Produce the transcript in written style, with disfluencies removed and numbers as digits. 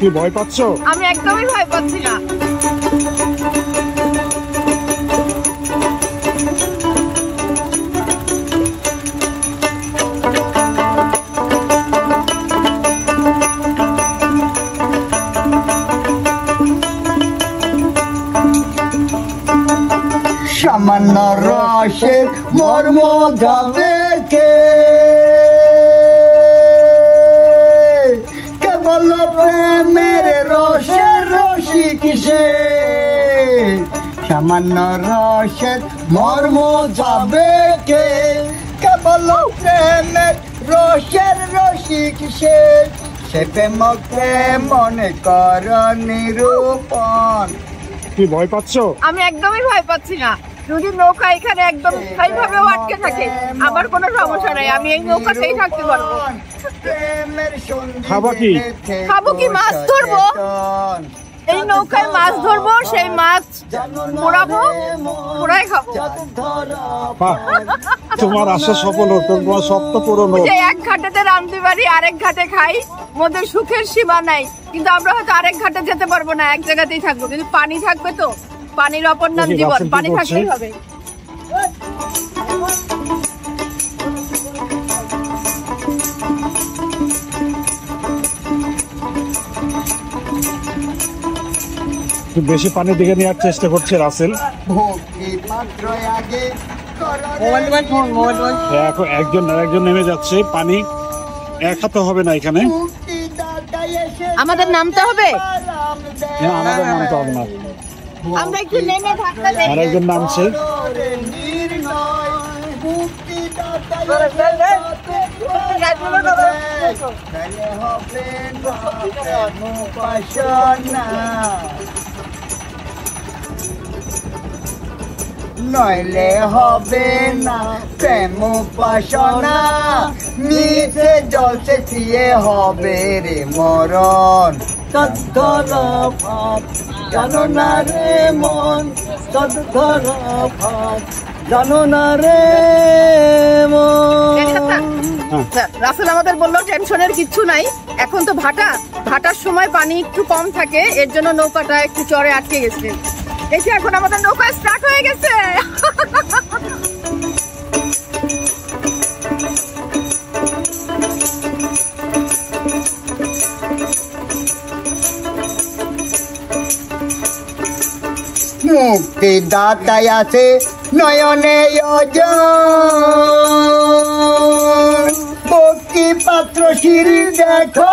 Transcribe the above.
কি ভয় পাচ্ছ? আমি একদমই ভয় পাচ্ছি না। সামান্য রসের মর্ম যাবে কে, কেবল প্রেমের রসের রসিক সে। সামান্য রসের মর্ম যাবে কে, কেবল প্রেমের রসের রসিক সে। সে প্রেমকে মনে কর নিরূপণ। কি ভয় পাচ্ছ? আমি একদমই ভয় পাচ্ছি না। যদি নৌকা এখানে একদম স্থায়ীভাবেও আটকে থাকে আমার কোনো সমস্যা নাই, আমি এই নৌকাতেই থাকতে পারবো। খাবো কি? খাবো কি? মাছ ধরবো, এই নৌকায় মাছ ধরবো, সেই মাছ পোড়াবো, পোড়াই খাবো। তোমার আশা সফল হোক, তোমার স্বপ্ন পূরণ হোক। এক ঘাটেতে রামদি বাড়ি, আরেক ঘাটে খাই, মধ্যে সুখের সীমা নাই। কিন্তু আমরা হয়তো আরেক ঘাটে যেতে পারবো না, এক জায়গাতেই থাকবো। কিন্তু পানি থাকবে তো, পানির অপর নাম জীবন, পানি থাকতেই হবে। বেশি পানি দিকে নেওয়ার চেষ্টা করছে রাসেল। এখন একজন নেমে যাচ্ছে, পানি এক হাতে হবে না এখানে। আমাদের নামতে হবে, হ্যাঁ আমাদের নামতে হবে না। আমরা একটু নেমে থাকতে দেই। আরেকজন নামছে। নইলে হবে না প্রেম উপাসনা, মিশে জলসে থিয়ে হবে রে মরণ। জানো না রে মন, জানো না রে মন। রাসেল আমাদের বললো টেনশনের কিচ্ছু নাই, এখন তো ভাটার সময় পানি একটু কম থাকে, এর জন্য নৌকাটা একটু চরে আটকে গেছে। এই যে এখন আমাদের নৌকা স্টার্ট হয়ে গেছে। মুক্তি দাতাই আছে নয়নে ওজন, ভক্তি পাত্র সিঁড়ি দেখো